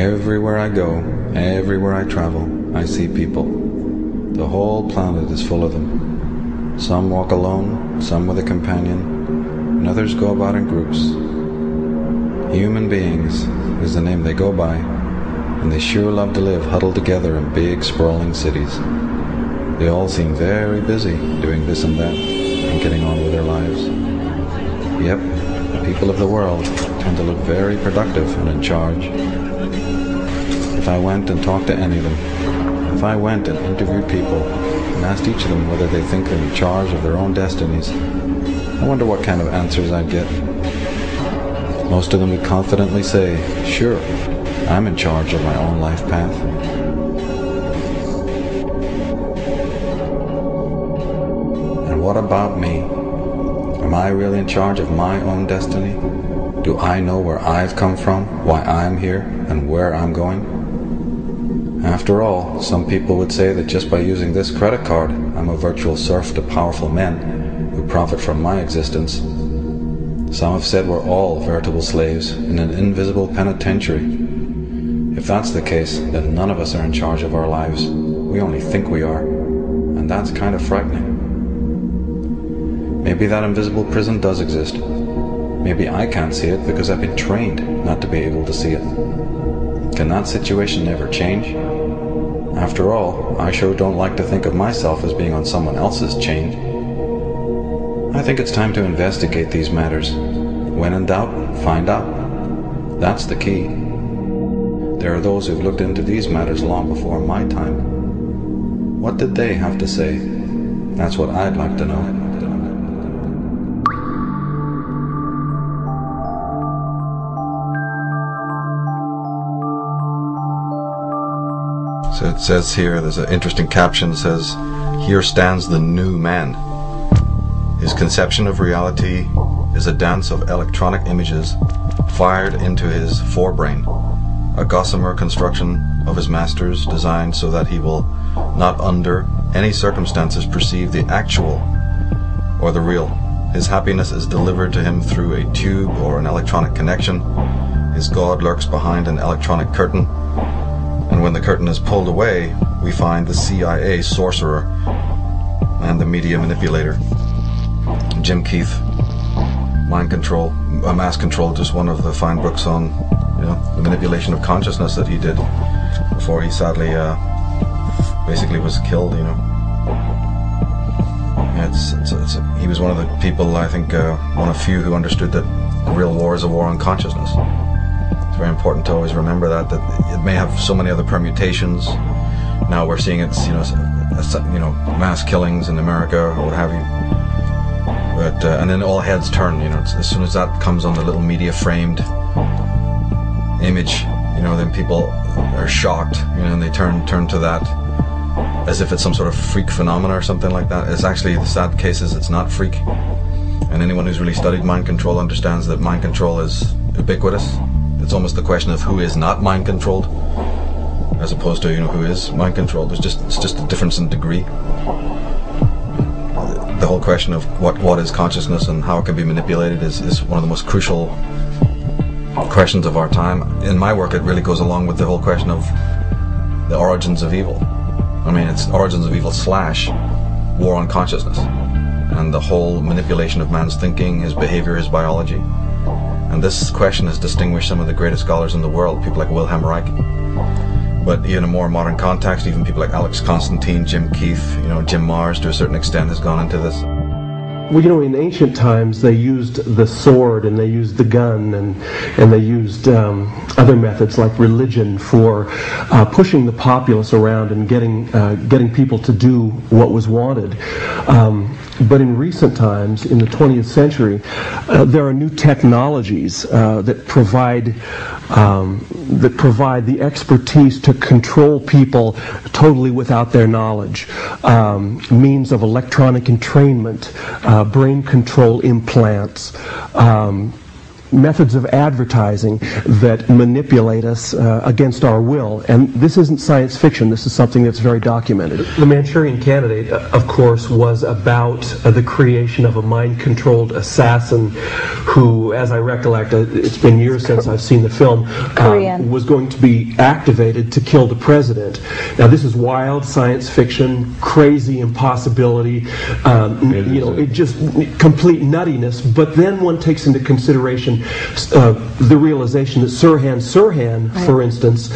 Everywhere I go, everywhere I travel, I see people. The whole planet is full of them. Some walk alone, some with a companion, and others go about in groups. Human beings is the name they go by, and they sure love to live huddled together in big, sprawling cities. They all seem very busy doing this and that, and getting on with their lives. Yep, the people of the world tend to look very productive and in charge. If I went and talked to any of them, if I went and interviewed people and asked each of them whether they think they're in charge of their own destinies, I wonder what kind of answers I'd get. Most of them would confidently say, sure, I'm in charge of my own life path. And what about me? Am I really in charge of my own destiny? Do I know where I've come from, why I'm here, and where I'm going? After all, some people would say that just by using this credit card, I'm a virtual serf to powerful men who profit from my existence. Some have said we're all veritable slaves in an invisible penitentiary. If that's the case, then none of us are in charge of our lives. We only think we are, and that's kind of frightening. Maybe that invisible prison does exist. Maybe I can't see it because I've been trained not to be able to see it. Can that situation never change? After all, I sure don't like to think of myself as being on someone else's chain. I think it's time to investigate these matters. When in doubt, find out. That's the key. There are those who've looked into these matters long before my time. What did they have to say? That's what I'd like to know. So it says here, there's an interesting caption that says, "Here stands the new man. His conception of reality is a dance of electronic images fired into his forebrain, a gossamer construction of his masters designed so that he will not under any circumstances perceive the actual or the real. His happiness is delivered to him through a tube or an electronic connection. His God lurks behind an electronic curtain. And when the curtain is pulled away, we find the CIA sorcerer and the media manipulator." Jim Keith, Mind Control, Mass Control, just one of the fine books on, the manipulation of consciousness that he did before he sadly basically was killed. He was one of the people, I think, one of few who understood that the real war is a war on consciousness. It's very important to always remember that it may have so many other permutations. Now we're seeing it's mass killings in America or what have you. But and then all heads turn. As soon as that comes on the little media framed image, then people are shocked. And they turn to that as if it's some sort of freak phenomena or something like that. It's actually, the sad case is it's not freak. And anyone who's really studied mind control understands that mind control is ubiquitous. It's almost the question of who is not mind controlled, as opposed to who is mind controlled. It's just a difference in degree. The whole question of what is consciousness and how it can be manipulated is one of the most crucial questions of our time. In my work, it really goes along with the whole question of the origins of evil. I mean, it's origins of evil / war on consciousness, and the whole manipulation of man's thinking, his behavior, his biology. And this question has distinguished some of the greatest scholars in the world, people like Wilhelm Reich. But in a more modern context, even people like Alex Constantine, Jim Keith, Jim Marrs to a certain extent has gone into this. Well, in ancient times they used the sword and they used the gun and they used other methods like religion for pushing the populace around and getting people to do what was wanted. But in recent times, in the 20th century, there are new technologies that provide the expertise to control people totally without their knowledge. Means of electronic entrainment, brain control implants, methods of advertising that manipulate us against our will. And this isn't science fiction. This is something that's very documented. The Manchurian Candidate, of course, was about the creation of a mind-controlled assassin who, as I recollect, it's been years since I've seen the film, was going to be activated to kill the president. Now, this is wild science fiction, crazy impossibility, it just complete nuttiness. But then one takes into consideration the realization that Sirhan, for instance,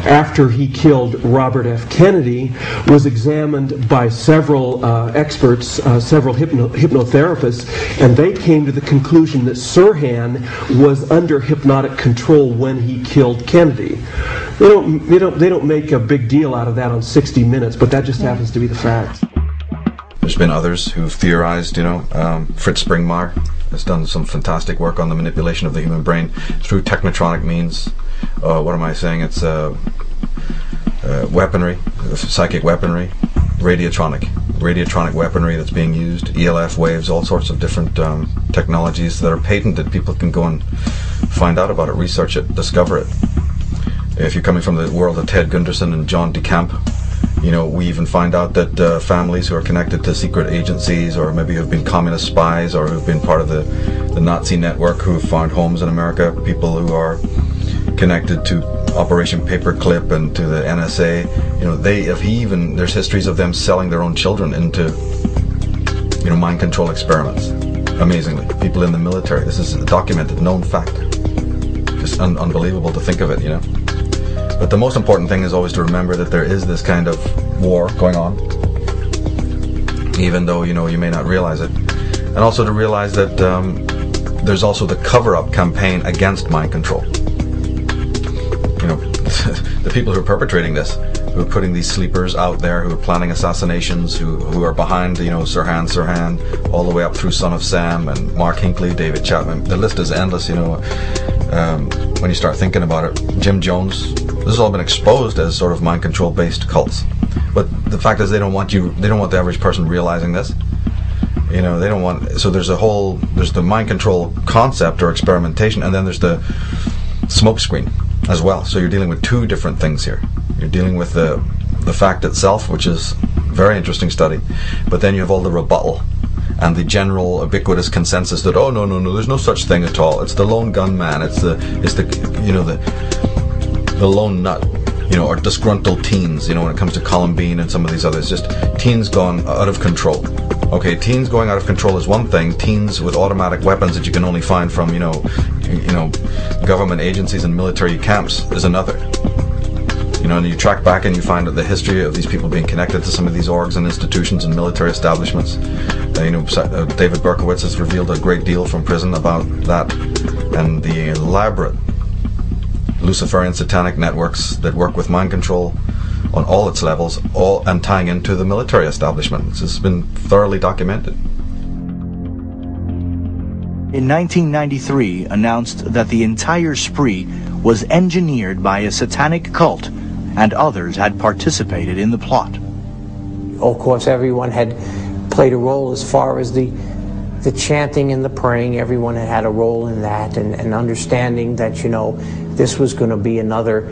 after he killed Robert F. Kennedy, was examined by several experts, several hypnotherapists, and they came to the conclusion that Sirhan was under hypnotic control when he killed Kennedy. They don't make a big deal out of that on 60 Minutes, but that just happens to be the fact. There's been others who've theorized, Fritz Springmeier has done some fantastic work on the manipulation of the human brain through technotronic means. What am I saying? It's weaponry, psychic weaponry, radiotronic weaponry that's being used, ELF waves, all sorts of different technologies that are patented. People can go and find out about it, research it, discover it. If you're coming from the world of Ted Gunderson and John DeCamp, we even find out that families who are connected to secret agencies, or maybe who've been communist spies, or who've been part of the Nazi network, who have found homes in America, people who are connected to Operation Paperclip and to the NSA, there's histories of them selling their own children into, mind control experiments. Amazingly, people in the military. This is a documented, known fact. Just unbelievable to think of it, But the most important thing is always to remember that there is this kind of war going on, even though you may not realize it, and also to realize that there's also the cover-up campaign against mind control. The people who are perpetrating this, who are putting these sleepers out there, who are planning assassinations, who are behind, Sirhan, all the way up through Son of Sam and Mark Hinckley, David Chapman. The list is endless. When you start thinking about it, Jim Jones. This has all been exposed as sort of mind control based cults. But the fact is, they don't want the average person realizing this. They don't want. So there's the mind control concept or experimentation, and then there's the smokescreen as well. So you're dealing with two different things here. You're dealing with the fact itself, which is a very interesting study, but then you have all the rebuttal and the general ubiquitous consensus that no, there's no such thing at all. It's the lone gunman. It's the lone nut, or disgruntled teens, when it comes to Columbine and some of these others, just teens gone out of control. Okay, teens going out of control is one thing. Teens with automatic weapons that you can only find from, government agencies and military camps is another. And you track back and you find out the history of these people being connected to some of these orgs and institutions and military establishments. David Berkowitz has revealed a great deal from prison about that, and the elaborate Luciferian satanic networks that work with mind control on all its levels, and tying into the military establishment. This has been thoroughly documented. In 1993, announced that the entire spree was engineered by a satanic cult, and others had participated in the plot. Of course, everyone had played a role as far as the chanting and the praying. Everyone had a role in that, and understanding that, this was going to be another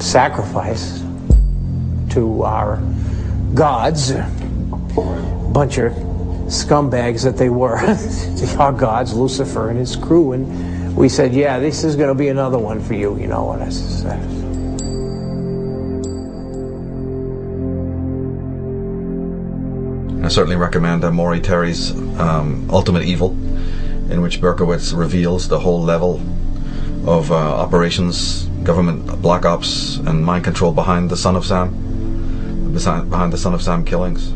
sacrifice to our gods. Bunch of scumbags that they were. Our gods, Lucifer and his crew, and we said, yeah, this is going to be another one for you, what I said. I certainly recommend Maury Terry's Ultimate Evil, in which Berkowitz reveals the whole level of operations, government black ops, and mind control behind the Son of Sam killings.